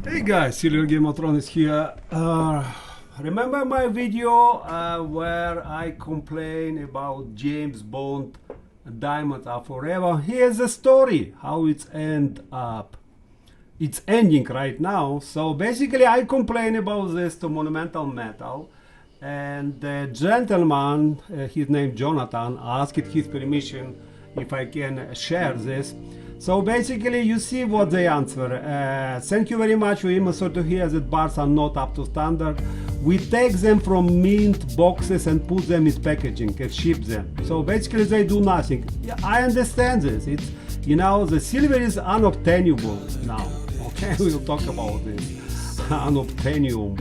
Hey guys, silverGameOfThrone is here. Remember my video where I complain about James Bond Diamonds Are Forever? Here's the story, how it's end up. It's ending right now. So basically I complain about this to Monumental Metal, and the gentleman, his name Jonathan, asked his permission if I can share this. So basically you see what they answer. Thank you very much. We also to hear that bars are not up to standard. We take them from mint boxes and put them in packaging and ship them. So basically they do nothing. Yeah, I understand this. It's, you know, the silver is unobtainable now. Okay, we'll talk about this. Unobtainium.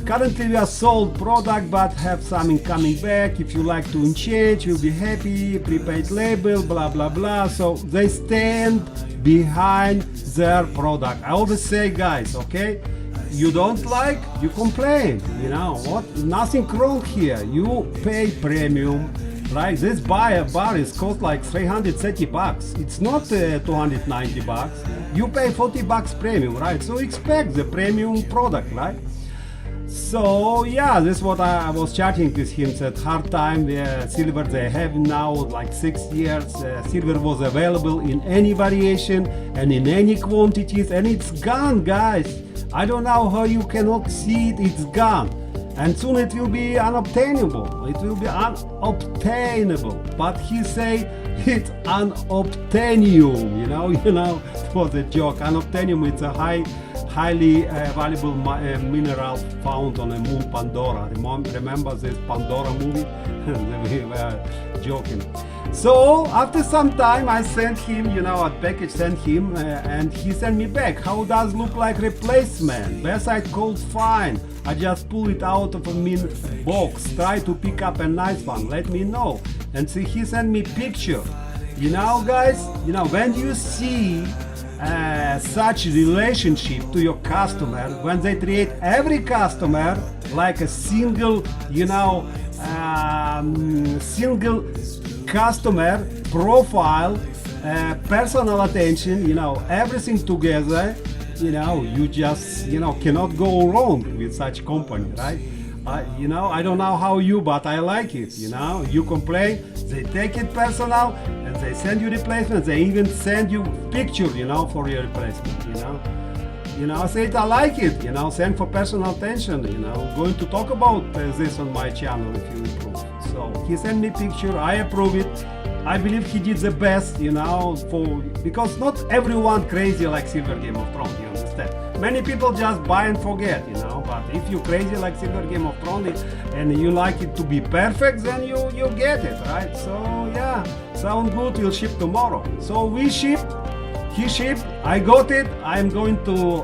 Currently we are sold product but have some coming back. If you like to change, you'll be happy. Prepaid label, blah blah blah. So they stand behind their product. I always say, guys, okay, you don't like, you complain. You know what? Nothing wrong here. You pay premium. Right, this bar is cost like 330 bucks. It's not 290 bucks. You pay 40 bucks premium, right? So expect the premium product, right? So yeah, this is what I was chatting with him. Said hard time. Silver they have now like 6 years. Silver was available in any variation and in any quantities, and it's gone, guys. I don't know how you cannot see it. It's gone. And soon it will be unobtainable. It will be unobtainable. But he say it's unobtainium. You know, for the joke. Unobtainium. It's a highly valuable mineral found on the moon Pandora. Remember this Pandora movie? We were joking. So after some time, I sent him, you know, a package sent him, and he sent me back. How does look like replacement? Best side called fine. I just pull it out of a mint box. Try to pick up a nice one. Let me know. And see, he sent me picture. You know, guys, you know, when you see such relationship to your customer, when they treat every customer like a single, you know, single customer profile, personal attention, you know, everything together, you know, you just, you know, cannot go wrong with such company, right? You know, I don't know how you, but I like it. You know, you complain, they take it personal, and they send you replacement. They even send you picture, you know, for your replacement. You know, I said I like it. You know, send for personal attention. You know, going to talk about this on my channel if you approve. So he sent me picture. I approve it. I believe he did the best, you know, because not everyone crazy like silverGameOfThrone, you understand? Many people just buy and forget, you know, but if you crazy like silverGameOfThrone and you like it to be perfect, then you get it, right? So yeah, sound good, we'll ship tomorrow. So we shipped, he shipped, I got it, I'm going to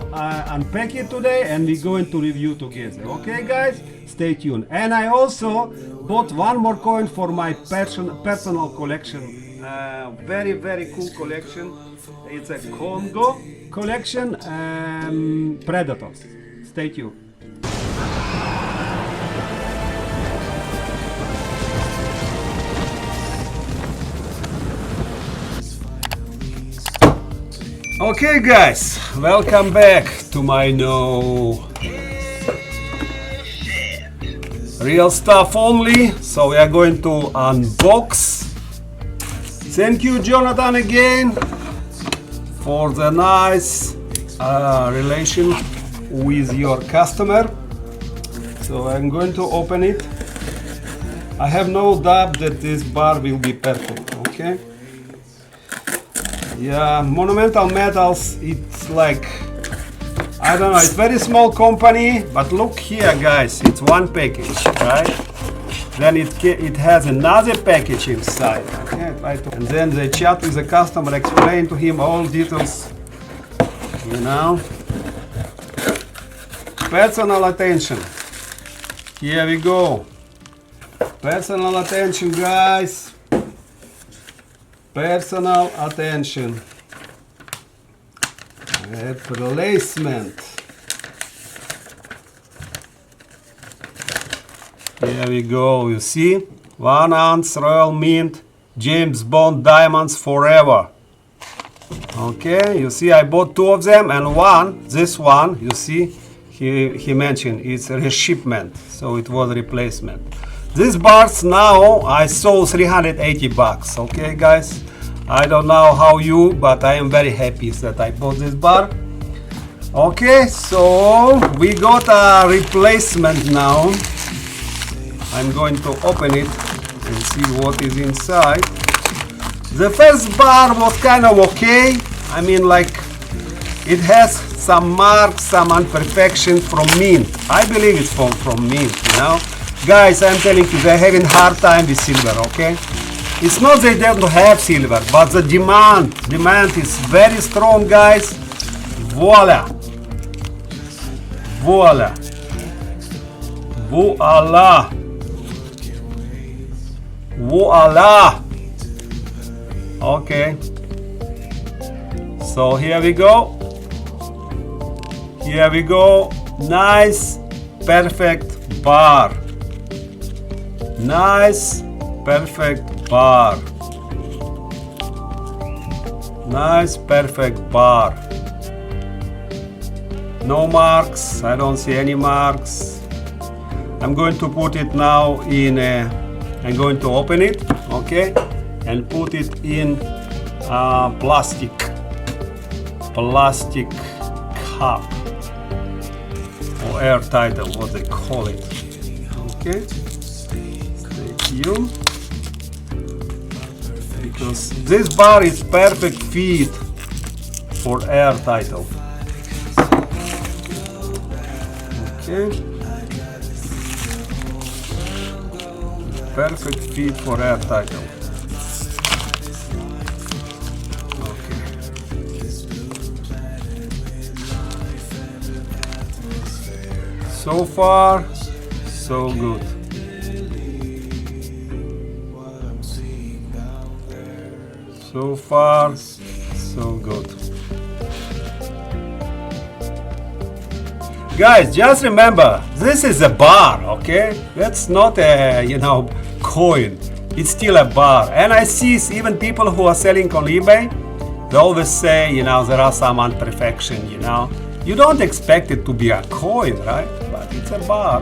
unpack it today and we're going to review together, okay guys? Stay tuned. And I also bought one more coin for my personal collection. Very, very cool collection. It's a Congo collection, Predators. Stay tuned. Okay guys, welcome back to my new real stuff only. So we are going to unbox. Thank you Jonathan again for the nice relation with your customer. So I'm going to open it. I have no doubt that this bar will be perfect, okay? Yeah, Monumental Metals, it's like, I don't know, it's very small company, but look here guys, it's one package, right? Then it has another package inside, okay? And then they chat with the customer, explain to him all details, you know? Personal attention, here we go. Personal attention guys. Personal attention. Replacement. Here we go, you see? 1 ounce Royal Mint James Bond Diamonds Forever. Okay, you see I bought 2 of them, and this one, you see, he mentioned it's a shipment, so it was replacement. These bars now I sold $380. Okay, guys, I don't know how you, but I am very happy that I bought this bar. Okay, so we got a replacement now. I'm going to open it and see what is inside. The first bar was kind of okay. I mean, like, it has some marks, some imperfection from mint. I believe it's from mint, you know. Guys, I'm telling you, they're having hard time with silver, okay? It's not they don't have silver, but the demand is very strong, guys. Voila. Voila. Voila. Voila. Okay. So here we go. Here we go. Nice, perfect bar. Nice, perfect bar. Nice, perfect bar. No marks. I don't see any marks. I'm going to put it now in I'm going to open it, okay, and put it in plastic cup or airtight, or what they call it. Okay, stay tuned, because this bar is perfect fit for airtight. Okay, perfect fit for airtight. So far, so good. So far, so good. Guys, just remember, this is a bar, okay? That's not a, coin. It's still a bar. And I see even people who are selling on eBay, they always say, there are some imperfection, You don't expect it to be a coin, right? But it's a bar.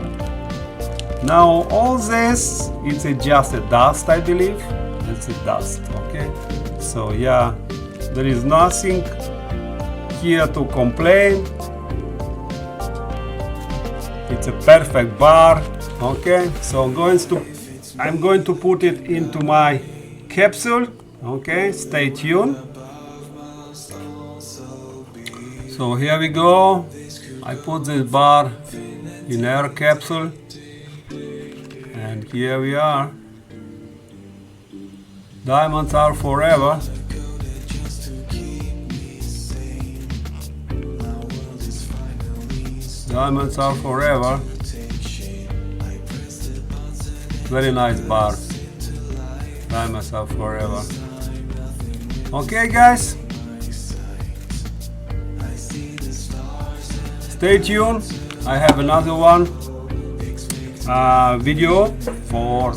Now, all this, it's just a dust, I believe. It's a dust, okay? So, yeah, there is nothing here to complain. It's a perfect bar, okay? So, I'm going to put it into my capsule, okay? Stay tuned. So here we go. I put this bar in air capsule, and here we are. Diamonds are forever. Diamonds are forever. Very nice bar. Diamonds are forever. Okay, guys. Stay tuned. I have another one video for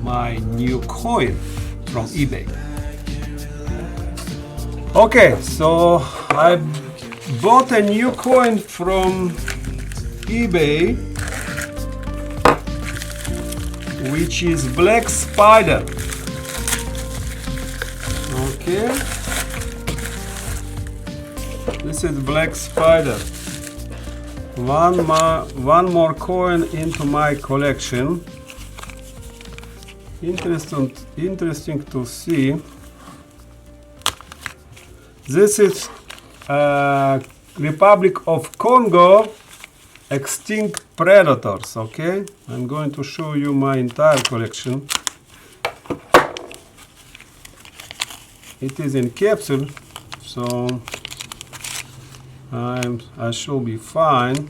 my new coin from eBay. Okay, so I bought a new coin from eBay, which is Black Spider. Okay, this is Black Spider. One more coin into my collection. Interesting to see. This is Republic of Congo extinct predators. Okay, I'm going to show you my entire collection. It is in capsule, so I should be fine.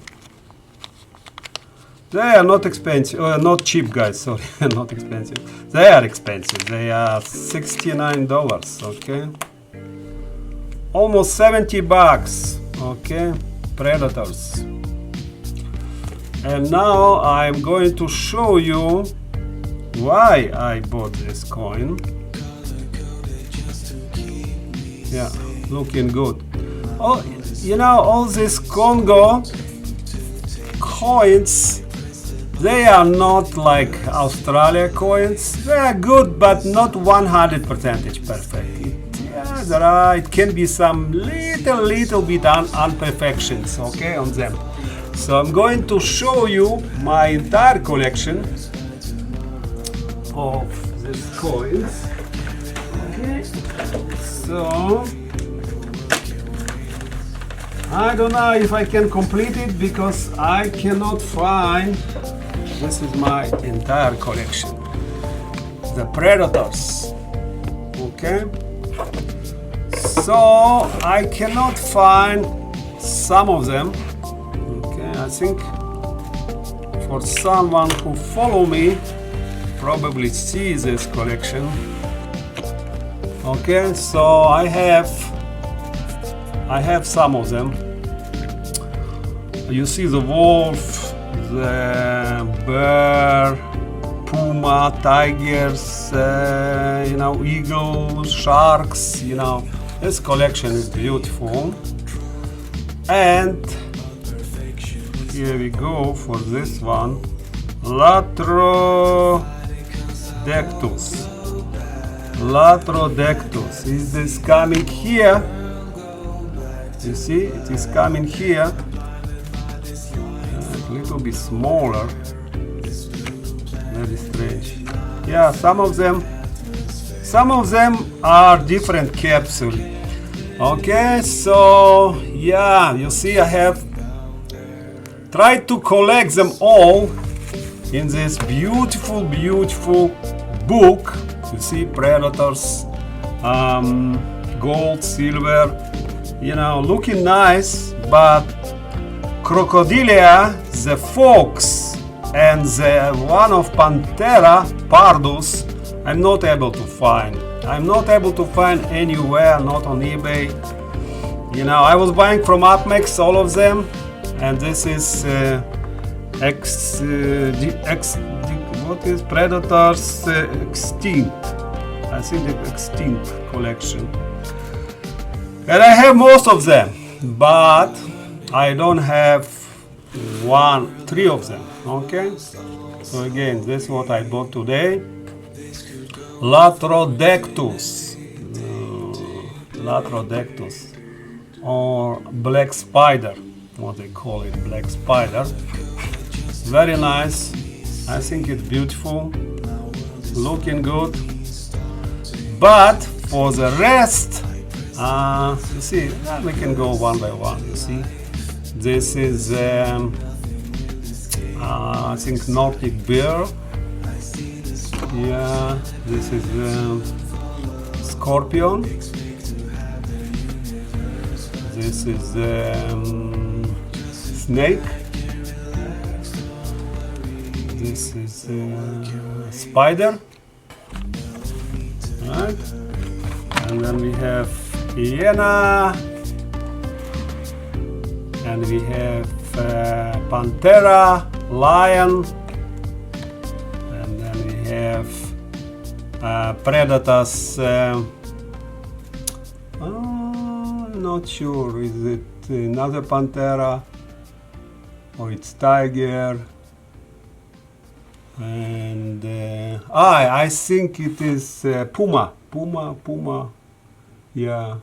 They are not expensive, not cheap, guys. Sorry, not expensive. They are expensive. They are $69. Okay, almost $70. Okay, predators. And now I'm going to show you why I bought this coin. Yeah, looking good. Oh, you know, all these Congo coins, they are not like Australia coins. They are good, but not 100% perfect. It can be some little bit imperfections, okay, on them. So I'm going to show you my entire collection of these coins. Okay, so I don't know if I can complete it because I cannot find. This is my entire collection. The Predators. Okay. So I cannot find some of them. Okay, I think for someone who follow me probably sees this collection. Okay, so I have some of them. You see the wolf, the bear, puma, tigers, you know, eagles, sharks, you know. This collection is beautiful. And here we go for this one. Latrodectus. Latrodectus. Is this coming here? You see, it is coming here. A little bit smaller. Very strange. Yeah, some of them are different capsule. Okay, so yeah, you see I have tried to collect them all in this beautiful book. You see, Predators, gold, silver, you know, looking nice, but Crocodilia, the fox, and the one of Panthera pardus, I'm not able to find. I'm not able to find anywhere, not on eBay. You know, I was buying from Upmex all of them, and this is what is Predators Extinct? I think the Extinct collection. And I have most of them, but I don't have 3 of them. Okay, so again, this is what I bought today. Latrodectus, Latrodectus, or black spider, what they call it, black spider. Very nice. I think it's beautiful, looking good. But for the rest, you see, we can go one by one. You see, this is I think Nordic bear. Yeah, this is scorpion. This is snake. This is spider. Right, and then we have hyena, and we have Panthera, lion, and then we have Predators. I'm not sure, is it another Panthera or it's tiger? And I think it is puma. Yeah,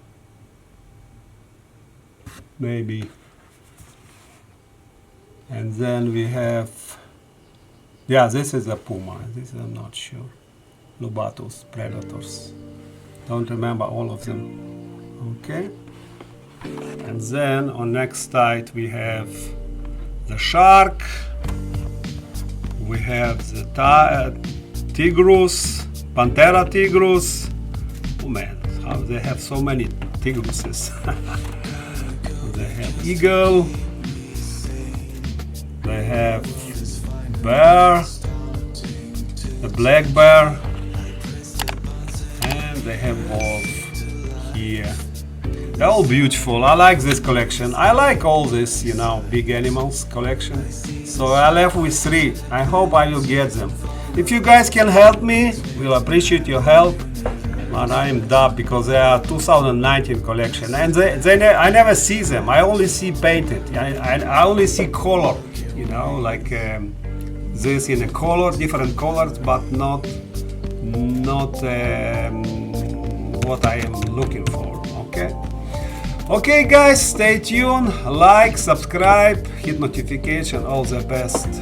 maybe. And then we have, yeah, this is a puma. This I'm not sure. Lobatus, Predators. Don't remember all of them. Okay. And then on next side we have the shark. We have the tigrus, Panthera tigrus. Oh man, how they have so many tigruses. They have eagle. They have bear, the black bear, and they have wolf here. They're all beautiful. I like this collection. I like all this, you know, big animals collection. So I left with 3. I hope I will get them. If you guys can help me, we'll appreciate your help. And I am dubbed because they are 2019 collection, and I never see them. I only see painted. I only see color, you know, like this in a color, different colors, but not what I am looking for. Okay guys, stay tuned, like, subscribe, hit notification, all the best.